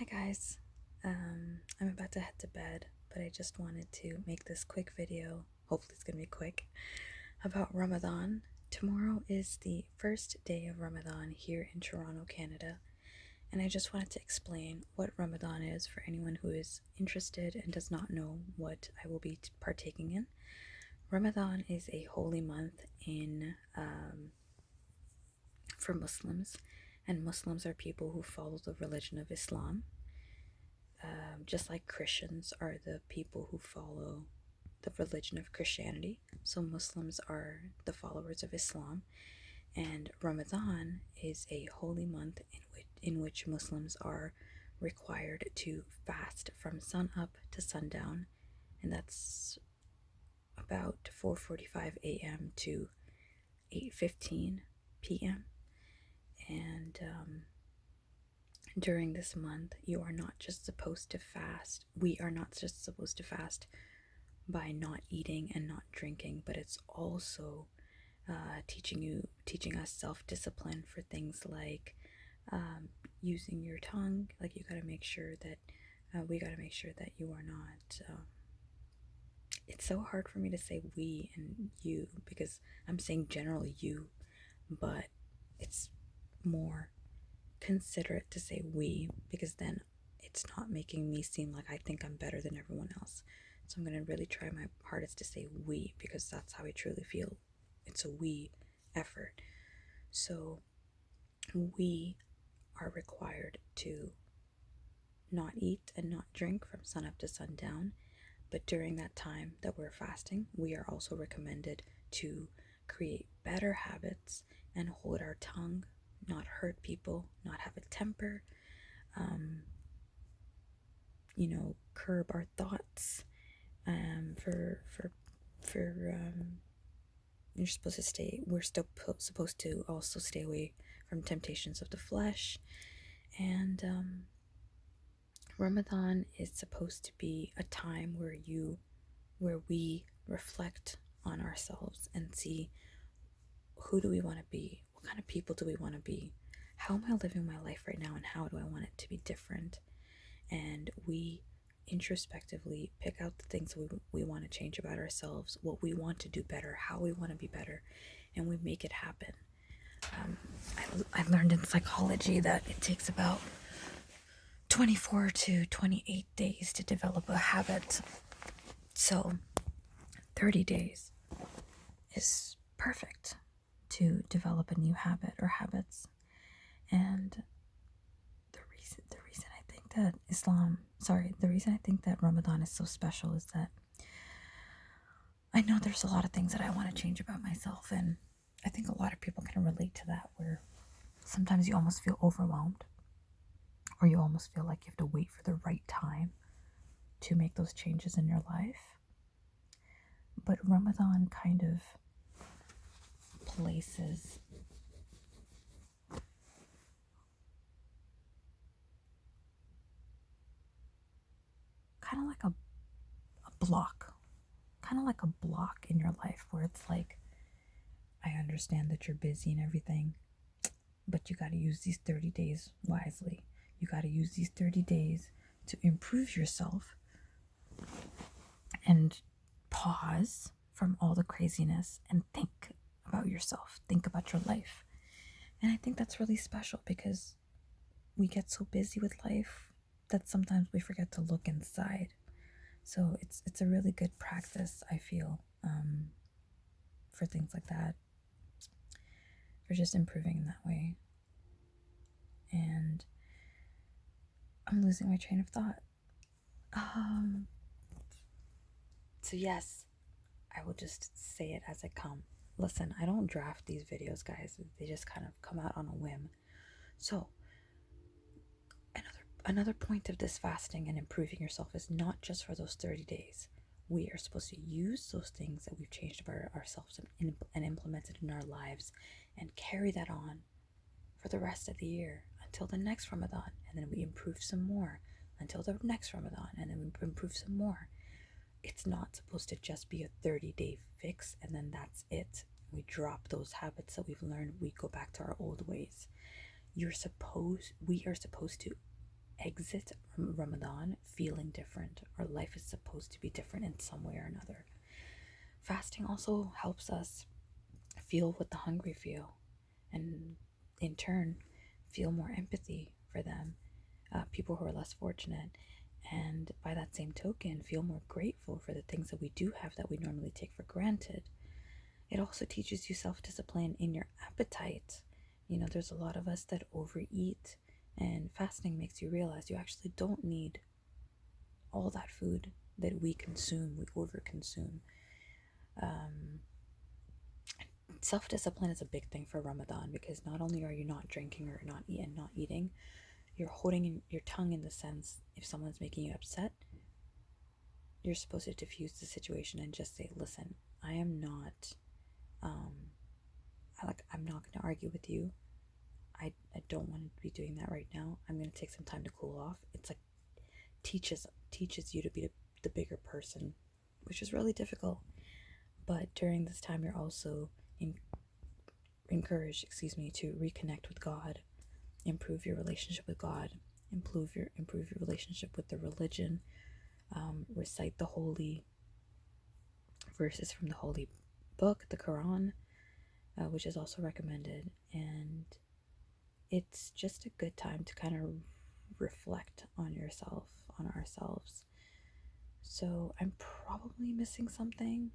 Hi guys, I'm about to head to bed, but I just wanted to make this quick video, hopefully it's gonna be quick, about Ramadan. Tomorrow is the first day of Ramadan here in Toronto, Canada, and I just wanted to explain what Ramadan is for anyone who is interested and does not know what I will be partaking in. Ramadan is a holy month for Muslims, and Muslims are people who follow the religion of Islam. Just like Christians are the people who follow the religion of Christianity. So Muslims are the followers of Islam, and Ramadan is a holy month in which Muslims are required to fast from sun up to sundown, and that's about 4:45 a.m. to 8:15 p.m. And during this month, you are not just supposed to fast. We are not just supposed to fast by not eating and not drinking, but it's also teaching us self-discipline for things like using your tongue. Like we got to make sure that you are not. It's so hard for me to say we and you because I'm saying generally you, but it's more considerate to say we because then it's not making me seem like I think I'm better than everyone else. So I'm going to really try my hardest to say we because that's how I truly feel. It's a we effort. So we are required to not eat and not drink from sun up to sundown. But during that time that we're fasting, we are also recommended to create better habits and hold our tongue, not hurt people, not have a temper, curb our thoughts. You're supposed to stay. We're still supposed to also stay away from temptations of the flesh, and Ramadan is supposed to be a time where we reflect on ourselves and see who do we want to be, what kind of people do we want to be, how am I living my life right now, and how do I want it to be different. And we introspectively pick out the things we want to change about ourselves, what we want to do better, how we want to be better, and we make it happen. I learned in psychology that it takes about 24 to 28 days to develop a habit. So 30 days is perfect to develop a new habit or habits. And the reason I think that Ramadan is so special is that I know there's a lot of things that I want to change about myself, and I think a lot of people can relate to that, where sometimes you almost feel overwhelmed, or you almost feel like you have to wait for the right time to make those changes in your life. But Ramadan kind of places kind of like a block in your life where it's like, I understand that you're busy and everything, but you got to use these 30 days wisely. You got to use these 30 days to improve yourself and pause from all the craziness and think about yourself, think about your life. And I think that's really special because we get so busy with life that sometimes we forget to look inside. So it's a really good practice, I feel, for things like that, for just improving in that way. And I'm losing my train of thought. So yes, I will just say it as I come. Listen, I don't draft these videos, guys. They just kind of come out on a whim. So another point of this fasting and improving yourself is not just for those 30 days. We are supposed to use those things that we've changed about ourselves and implemented in our lives and carry that on for the rest of the year until the next Ramadan, and then we improve some more until the next Ramadan, and then we improve some more. It's not supposed to just be a 30-day fix and then that's it. We drop those habits that we've learned. We go back to our old ways. We are supposed to exit Ramadan feeling different. Our life is supposed to be different in some way or another. Fasting also helps us feel what the hungry feel, and in turn, feel more empathy for them, people who are less fortunate, and by that same token, feel more grateful for the things that we do have that we normally take for granted. It also teaches you self discipline in your appetite. There's a lot of us that overeat, and fasting makes you realize you actually don't need all that food that we consume, we overconsume. Self discipline is a big thing for Ramadan, because not only are you not drinking or not eating, you're holding in your tongue, in the sense, if someone's making you upset, you're supposed to diffuse the situation and just say, listen, I am not I'm not going to argue with you. I don't want to be doing that right now. I'm going to take some time to cool off. It's like teaches you to be the bigger person, which is really difficult. But during this time, you're also encouraged, to reconnect with God, improve your relationship with God, improve your relationship with the religion, recite the holy verses from the holy book, the Quran, which is also recommended. And it's just a good time to kind of reflect on yourself, on ourselves. So I'm probably missing something.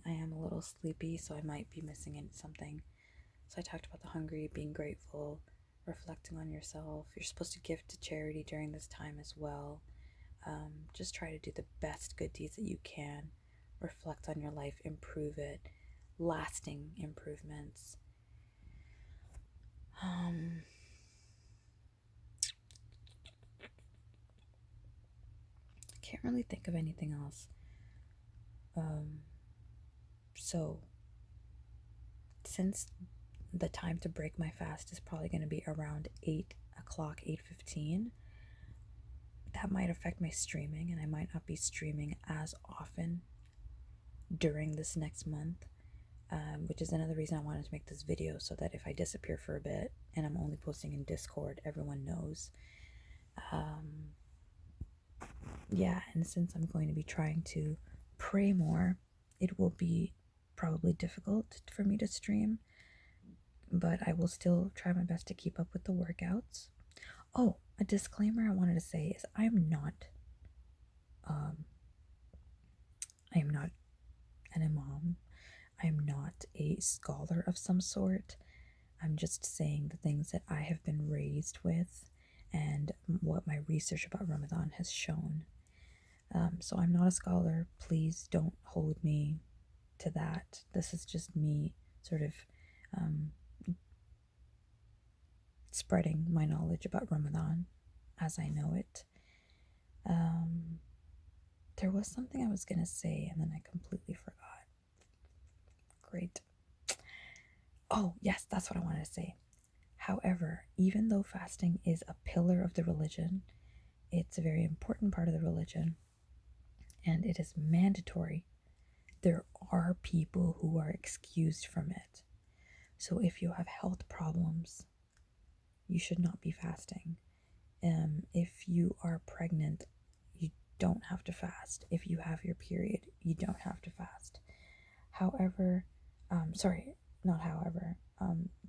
I am a little sleepy, so I might be missing something. So I talked about the hungry, being grateful, reflecting on yourself. You're supposed to give to charity during this time as well. Just try to do the best good deeds that you can. Reflect on your life, improve it, lasting improvements. Can't really think of anything else. So since the time to break my fast is probably going to be around 8 o'clock, 8:15, that might affect my streaming, and I might not be streaming as often during this next month, which is another reason I wanted to make this video, so that if I disappear for a bit and I'm only posting in Discord, everyone knows. And since I'm going to be trying to pray more, it will be probably difficult for me to stream, but I will still try my best to keep up with the workouts. Oh, a disclaimer I wanted to say is I am not an imam. I am not a scholar of some sort. I'm just saying the things that I have been raised with and what my research about Ramadan has shown. So I'm not a scholar. Please don't hold me to that. This is just me sort of spreading my knowledge about Ramadan as I know it. There was something I was going to say and then I completely forgot. Great. Oh, yes, that's what I wanted to say. However, even though fasting is a pillar of the religion, it's a very important part of the religion, and it is mandatory, there are people who are excused from it. So if you have health problems, you should not be fasting. If you are pregnant, you don't have to fast. If you have your period, you don't have to fast. However,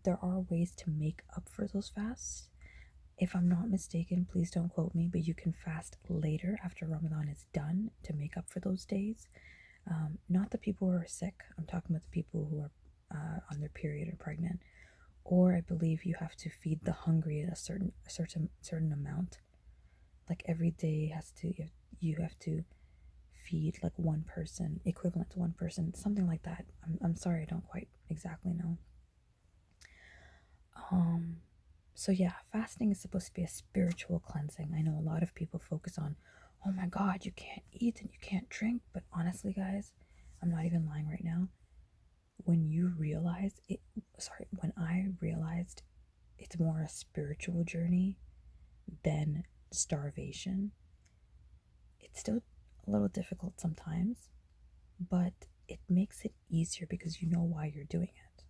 there are ways to make up for those fasts. If I'm not mistaken, please don't quote me, but you can fast later after Ramadan is done to make up for those days. Not the people who are sick. I'm talking about the people who are on their period or pregnant. Or I believe you have to feed the hungry a certain amount. Like every day you have to feed like one person, equivalent to one person, something like that. I'm sorry, I don't quite exactly know. So yeah, fasting is supposed to be a spiritual cleansing. I know a lot of people focus on, oh my God, you can't eat and you can't drink. But honestly, guys, I'm not even lying right now. When I realized it's more a spiritual journey than starvation, it's still a little difficult sometimes, but it makes it easier because you know why you're doing it.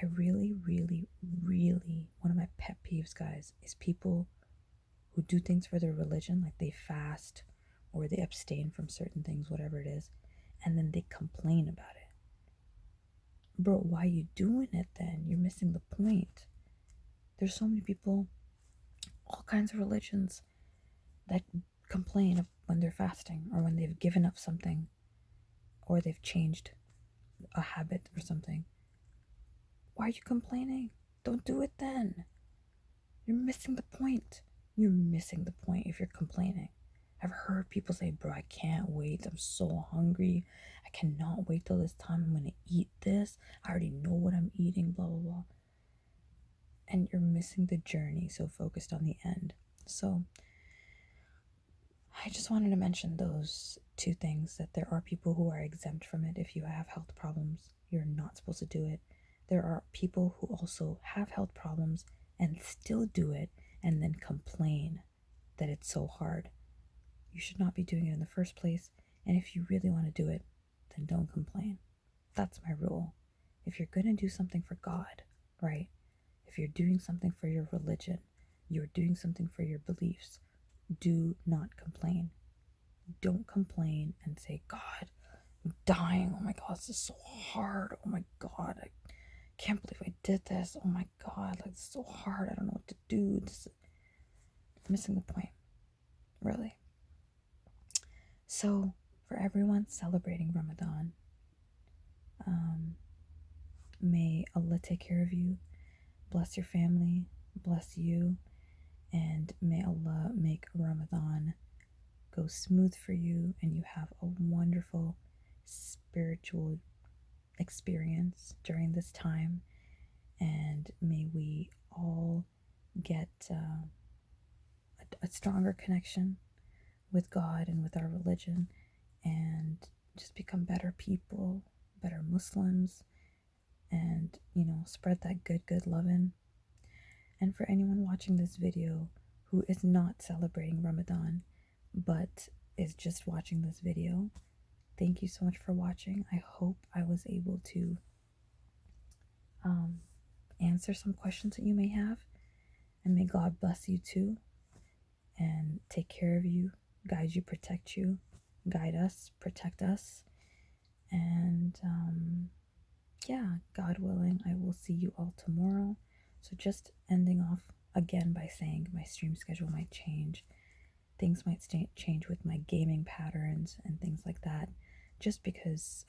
I really, really, really one of my pet peeves, guys, is people who do things for their religion, like they fast or they abstain from certain things, whatever it is, and then they complain about it. Bro, why are you doing it then? You're missing the point. There's so many people, all kinds of religions, that complain when they're fasting or when they've given up something or they've changed a habit or something. Why are you complaining? Don't do it then. You're missing the point. You're missing the point if you're complaining. I've heard people say, bro, I can't wait. I'm so hungry. I cannot wait till this time. I'm going to eat this. I already know what I'm eating, blah, blah, blah. And you're missing the journey, so focused on the end. So I just wanted to mention those two things, that there are people who are exempt from it. If you have health problems, you're not supposed to do it. There are people who also have health problems and still do it and then complain that it's so hard. You should not be doing it in the first place. And if you really want to do it, then don't complain. That's my rule. If you're going to do something for God, right? If you're doing something for your religion, you're doing something for your beliefs, do not complain. Don't complain and say, God, I'm dying. Oh my God, this is so hard. Oh my God, I can't believe I did this. Oh my God, like, this is so hard. I don't know what to do. This is missing the point, really. So, for everyone celebrating Ramadan, may Allah take care of you, bless your family, bless you, and may Allah make Ramadan go smooth for you and you have a wonderful spiritual experience during this time. And may we all get a stronger connection with God and with our religion, and just become better people, better Muslims, and spread that good loving. And for anyone watching this video who is not celebrating Ramadan but is just watching this video, thank you so much for watching. I hope I was able to answer some questions that you may have, and may God bless you too and take care of you, guide you, protect you, guide us, protect us. And yeah, God willing, I will see you all tomorrow. So just ending off again by saying my stream schedule might change. Things might change with my gaming patterns and things like that, just because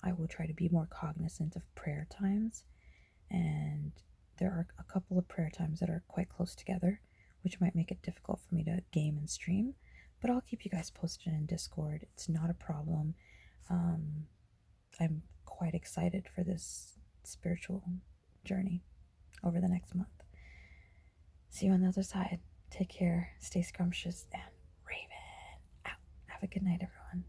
I will try to be more cognizant of prayer times. And there are a couple of prayer times that are quite close together, which might make it difficult for me to game and stream, but I'll keep you guys posted in Discord. It's not a problem. I'm quite excited for this spiritual journey over the next month. See you on the other side. Take care, stay scrumptious, and Raven out. Have a good night, everyone.